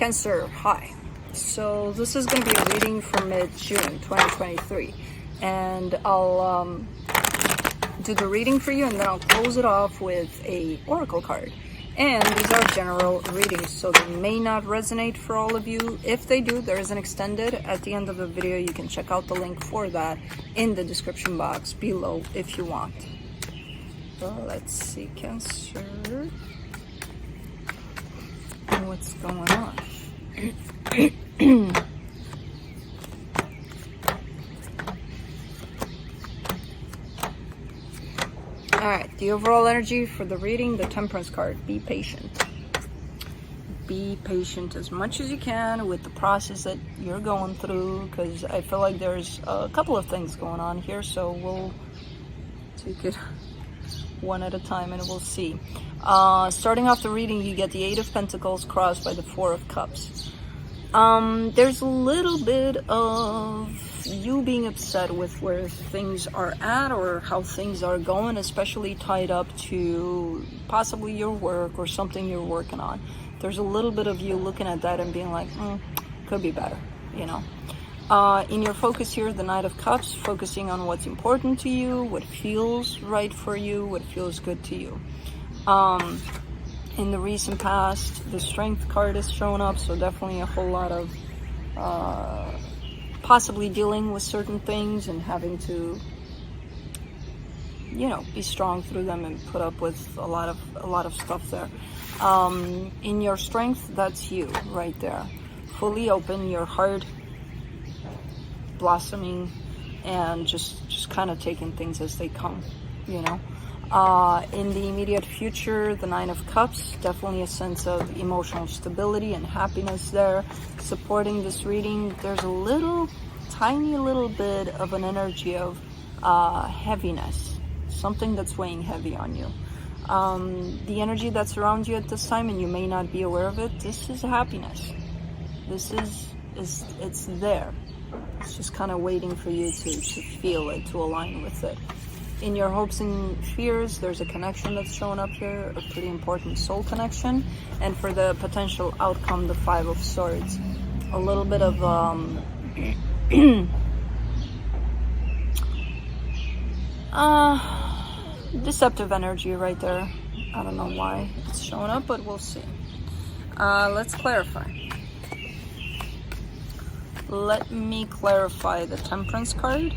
Cancer, hi. So this is going to be a reading for mid-June 2023, and I'll do the reading for you, and then I'll close it off with a oracle card. And these are general readings, so they may not resonate for all of you. If they do, there is an extended at the end of the video. You can check out the link for that in the description box below if you want. Well, let's see, Cancer, and what's going on. Alright, the overall energy for the reading, the Temperance card. Be patient. Be patient as much as you can with the process that you're going through, because I feel like there's a couple of things going on here, so we'll take it one at a time and we'll see. Starting off the reading, you get the Eight of Pentacles crossed by the Four of Cups. There's a little bit of you being upset with where things are at or how things are going, especially tied up to possibly your work or something you're working on. There's a little bit of you looking at that and being like, could be better, you know. In your focus here, the Knight of Cups, focusing on what's important to you, what feels right for you, what feels good to you. In the recent past, the Strength card is showing up, so definitely a whole lot of possibly dealing with certain things and having to, you know, be strong through them and put up with a lot of stuff there. In your Strength, that's you right there, fully open, your heart blossoming, and just kind of taking things as they come, you know. In the immediate future, the Nine of Cups, definitely a sense of emotional stability and happiness there. Supporting this reading, there's a tiny little bit of an energy of heaviness, something that's weighing heavy on you. The energy that's around you at this time, and you may not be aware of it, this is happiness. It's there. It's just kind of waiting for you to feel it, to align with it. In your hopes and fears, there's a connection that's showing up here, a pretty important soul connection. And for the potential outcome, the Five of Swords. A little bit of deceptive energy right there. I don't know why it's showing up, but we'll see. Let's clarify. Let me clarify the Temperance card.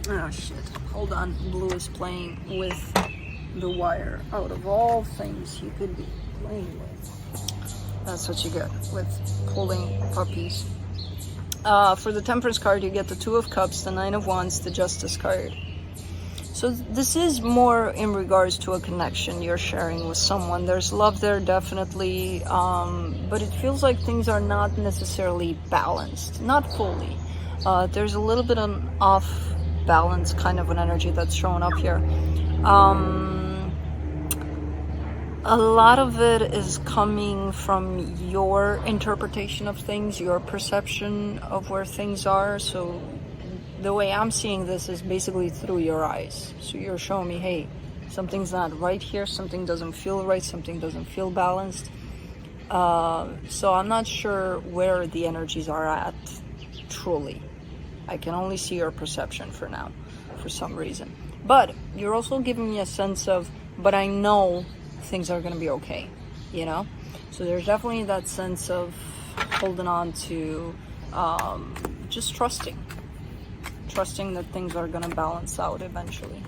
Oh shit, hold on, Blue is playing with the wire. Out of all things you could be playing with, that's what you get with pulling puppies. For the Temperance card, you get the Two of Cups, the Nine of Wands, the Justice card. So this is more in regards to a connection you're sharing with someone. There's love there, definitely, but it feels like things are not necessarily balanced, not fully. There's a little bit of off balance kind of an energy that's showing up here. A lot of it is coming from your interpretation of things, your perception of where things are. So the way I'm seeing this is basically through your eyes. So you're showing me, hey, something's not right here, something doesn't feel right, something doesn't feel balanced. So I'm not sure where the energies are at truly. I can only see your perception for now, for some reason. But you're also giving me a sense of, but I know things are going to be okay, you know? So there's definitely that sense of holding on to, just trusting that things are going to balance out eventually.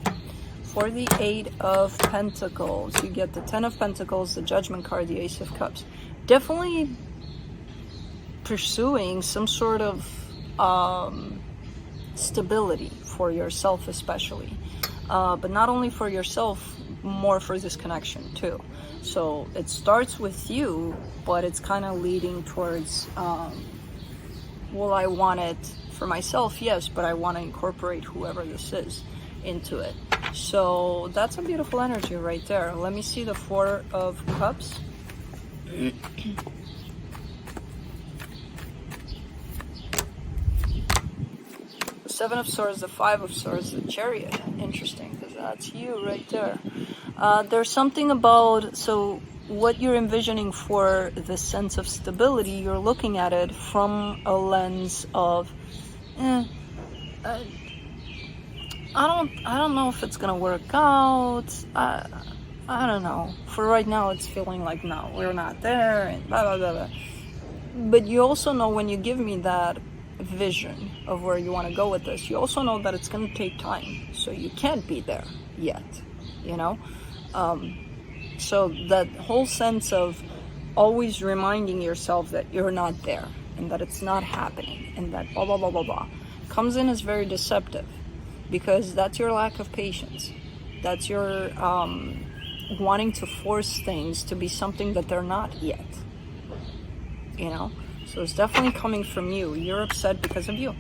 For the Eight of Pentacles, you get the Ten of Pentacles, the Judgment card, the Ace of Cups. Definitely pursuing some sort of stability for yourself, especially, but not only for yourself, more for this connection too. So it starts with you, but it's kind of leading towards, well, I want it for myself, yes, but I want to incorporate whoever this is into it. So that's a beautiful energy right there. Let me see the Four of Cups. Seven of Swords, the Five of Swords, the Chariot. Interesting, because that's you right there. There's something about, so what you're envisioning for the sense of stability, you're looking at it from a lens of, I don't know if it's gonna work out. I don't know. For right now, it's feeling like, no, we're not there, and blah blah blah blah. But you also know, when you give me that vision of where you want to go with this, you also know that it's going to take time, so you can't be there yet, you know. So that whole sense of always reminding yourself that you're not there and that it's not happening and that blah blah blah blah blah comes in as very deceptive, because that's your lack of patience. That's your wanting to force things to be something that they're not yet, you know. So it's definitely coming from you. You're upset because of you.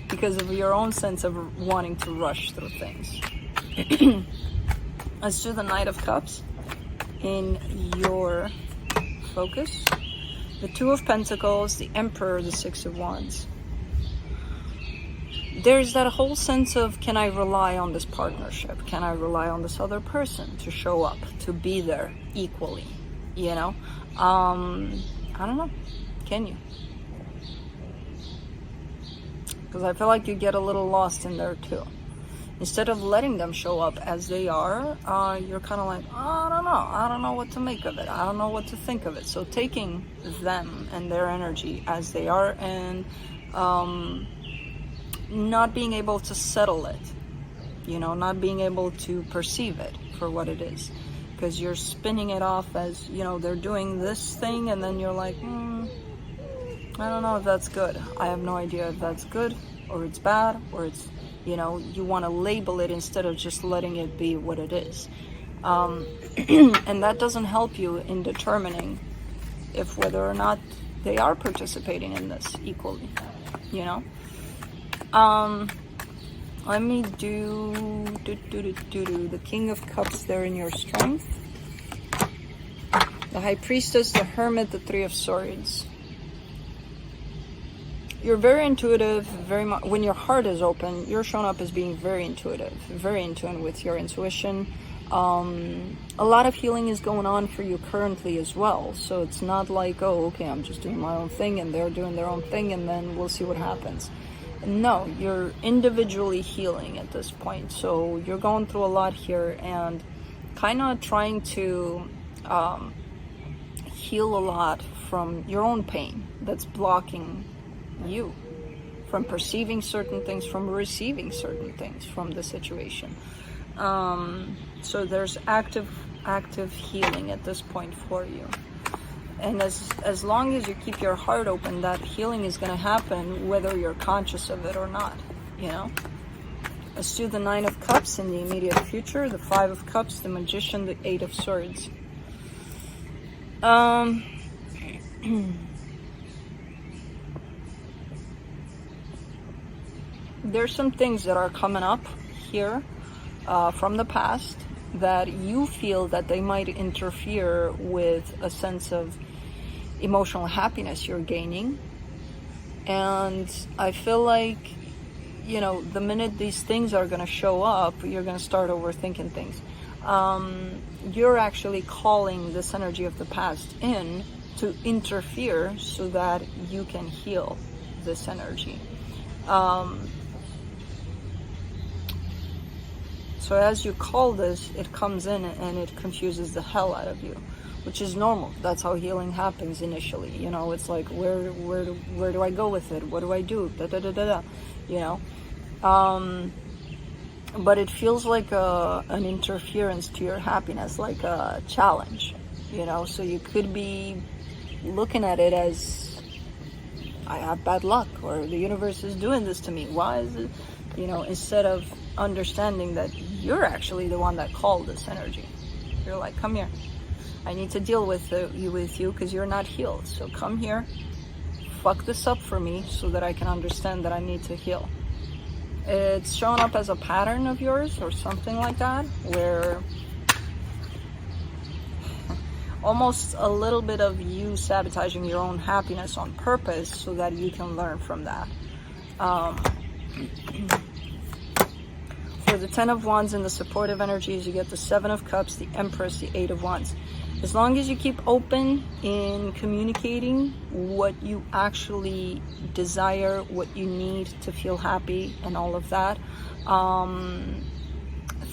Because of your own sense of wanting to rush through things. Let's do the Knight of Cups in your focus. The Two of Pentacles, the Emperor, the Six of Wands. There's that whole sense of, can I rely on this partnership? Can I rely on this other person to show up, to be there equally? You know? I don't know. Can you? Because I feel like you get a little lost in there too. Instead of letting them show up as they are, you're kind of like, I don't know. I don't know what to make of it. I don't know what to think of it. So taking them and their energy as they are, and not being able to settle it, you know, not being able to perceive it for what it is, because you're spinning it off as, you know, they're doing this thing, and then you're like, I don't know if that's good. I have no idea if that's good or it's bad, or it's, you know, you want to label it instead of just letting it be what it is. And that doesn't help you in determining if whether or not they are participating in this equally, you know. Let me do the King of Cups there in your strength, the High Priestess, the Hermit, the Three of Swords. You're very intuitive, very much. When your heart is open, you're shown up as being very intuitive, very in tune with your intuition. A lot of healing is going on for you currently as well. So it's not like, oh, okay, I'm just doing my own thing and they're doing their own thing and then we'll see what happens. No, you're individually healing at this point. So you're going through a lot here and kind of trying to heal a lot from your own pain that's blocking you from perceiving certain things, from receiving certain things from the situation. So there's active healing at this point for you. And as long as you keep your heart open, that healing is going to happen whether you're conscious of it or not, you know. Let's do the Nine of Cups in the immediate future, the Five of Cups, the Magician, the Eight of Swords. There's some things that are coming up here from the past that you feel that they might interfere with a sense of emotional happiness you're gaining. And I feel like, you know, the minute these things are going to show up, you're going to start overthinking things. You're actually calling this energy of the past in to interfere so that you can heal this energy. So as you call this, it comes in and it confuses the hell out of you, which is normal. That's how healing happens initially. You know, it's like, where do I go with it? What do I do? You know? But it feels like an interference to your happiness, like a challenge, you know? So you could be looking at it as, I have bad luck, or the universe is doing this to me. Why is it? You know, instead of understanding that you're actually the one that called this energy. You're like, come here. I need to deal with you because you're not healed. So come here, fuck this up for me so that I can understand that I need to heal. It's shown up as a pattern of yours or something like that, where almost a little bit of you sabotaging your own happiness on purpose so that you can learn from that. For the 10 of Wands and the supportive energies, you get the 7 of Cups, the Empress, the 8 of Wands. As long as you keep open in communicating what you actually desire, what you need to feel happy and all of that,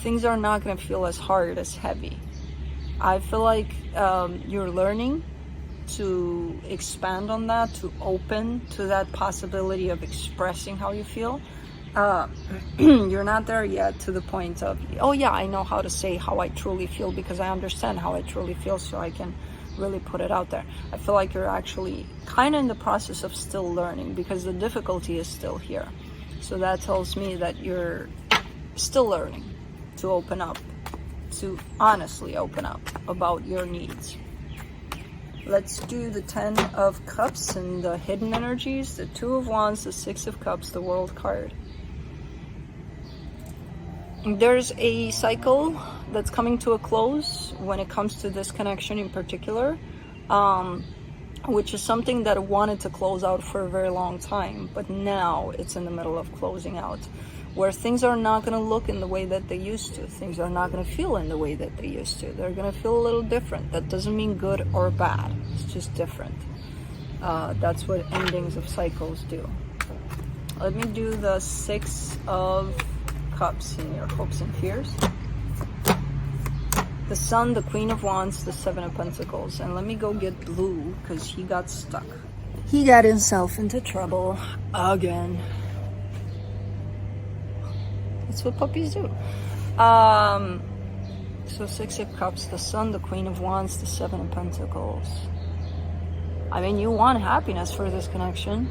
things are not going to feel as hard, as heavy. I feel like you're learning to expand on that, to open to that possibility of expressing how you feel. You're not there yet to the point of, oh yeah, I know how to say how I truly feel because I understand how I truly feel, so I can really put it out there. I feel like you're actually kind of in the process of still learning because the difficulty is still here. So that tells me that you're still learning to open up, to honestly open up about your needs. Let's do the 10 of Cups and the hidden energies, the 2 of Wands, the 6 of Cups, the World card. There's a cycle that's coming to a close when it comes to this connection in particular, which is something that I wanted to close out for a very long time, but now it's in the middle of closing out, where things are not going to look in the way that they used to. Things are not going to feel in the way that they used to. They're going to feel a little different. That doesn't mean good or bad. It's just different. That's what endings of cycles do. Let me do the 6 of Cups in your hopes and fears. The Sun, the Queen of Wands, the 7 of Pentacles. And let me go get Blue because he got stuck. He got himself into trouble again. That's what puppies do. So 6 of Cups, the Sun, the Queen of Wands, the 7 of Pentacles. I mean, you want happiness for this connection.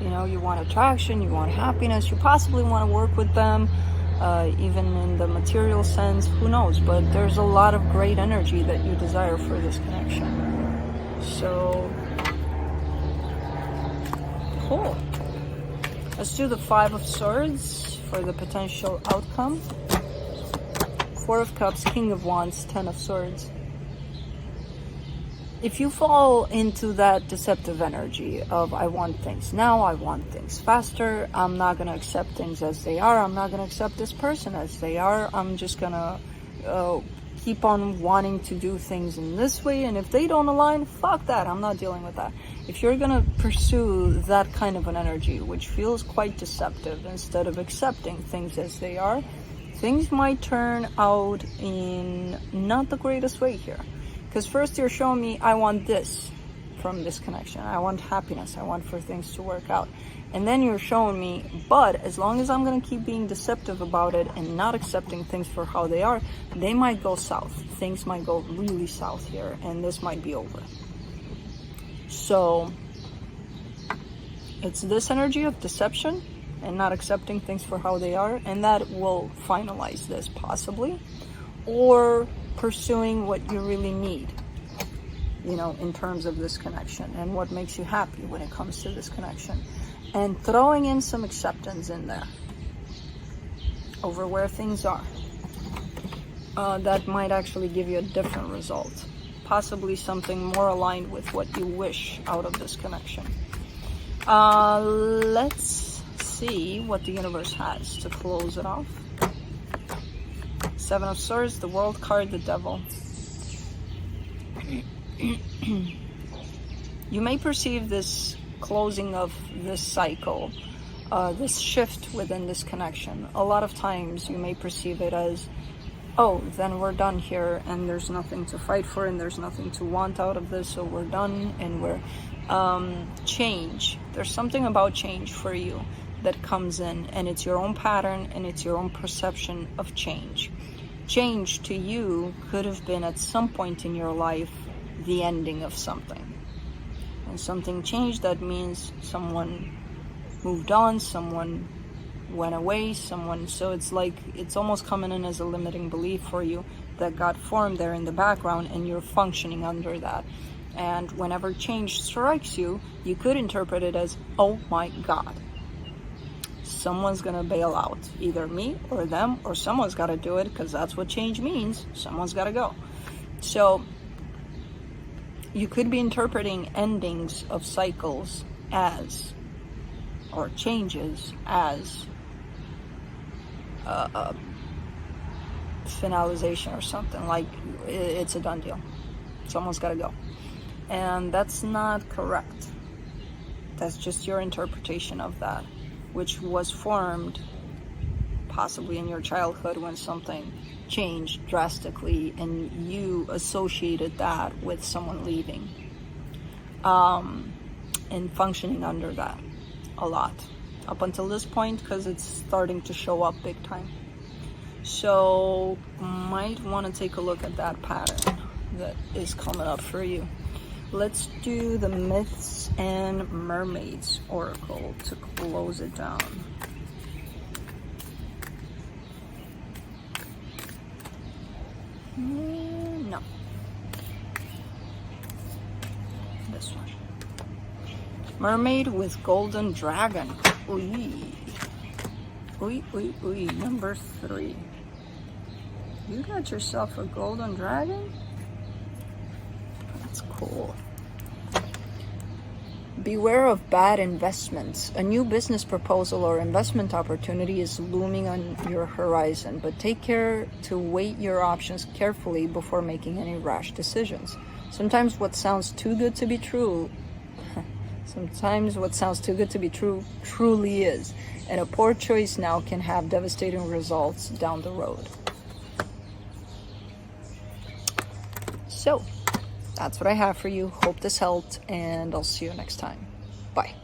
You know, you want attraction, you want happiness, you possibly want to work with them, even in the material sense, who knows, but there's a lot of great energy that you desire for this connection. So, cool. Let's do the 5 of Swords for the potential outcome. 4 of Cups, King of Wands, 10 of Swords. If you fall into that deceptive energy of I want things now, I want things faster, I'm not going to accept things as they are, I'm not going to accept this person as they are, I'm just going to keep on wanting to do things in this way, and if they don't align, fuck that, I'm not dealing with that. If you're going to pursue that kind of an energy, which feels quite deceptive, instead of accepting things as they are, things might turn out in not the greatest way here. Because first you're showing me, I want this from this connection. I want happiness. I want for things to work out. And then you're showing me, but as long as I'm going to keep being deceptive about it and not accepting things for how they are, they might go south. Things might go really south here, and this might be over. So it's this energy of deception and not accepting things for how they are, and that will finalize this possibly. Or pursuing what you really need, you know, in terms of this connection and what makes you happy when it comes to this connection, and throwing in some acceptance in there over where things are. That might actually give you a different result, possibly something more aligned with what you wish out of this connection. Let's see what the universe has to close it off. 7 of Swords, the World card, the Devil. You may perceive this closing of this cycle, this shift within this connection. A lot of times you may perceive it as, oh, then we're done here and there's nothing to fight for and there's nothing to want out of this, so we're done and we're change. There's something about change for you that comes in, and it's your own pattern and it's your own perception of change. Change to you could have been at some point in your life the ending of something. And something changed, that means someone moved on, someone went away, so it's like it's almost coming in as a limiting belief for you that got formed there in the background, and you're functioning under that. And whenever change strikes you, you could interpret it as, oh my God, someone's gonna bail out, either me or them, or someone's got to do it, because that's what change means. Someone's got to go. So you could be interpreting endings of cycles as, or changes as, finalization or something, like it's a done deal. Someone's got to go. And that's not correct. That's just your interpretation of that, which was formed possibly in your childhood when something changed drastically and you associated that with someone leaving, and functioning under that a lot up until this point, because it's starting to show up big time. So might want to take a look at that pattern that is coming up for you. Let's do the Myths and Mermaids Oracle to close it down. No. This one. Mermaid with Golden Dragon. Ooh. Number 3. You got yourself a golden dragon? That's cool. Beware of bad investments. A new business proposal or investment opportunity is looming on your horizon, but take care to weigh your options carefully before making any rash decisions. Sometimes what sounds too good to be true truly is, and a poor choice now can have devastating results down the road. So, that's what I have for you. Hope this helped, and I'll see you next time. Bye.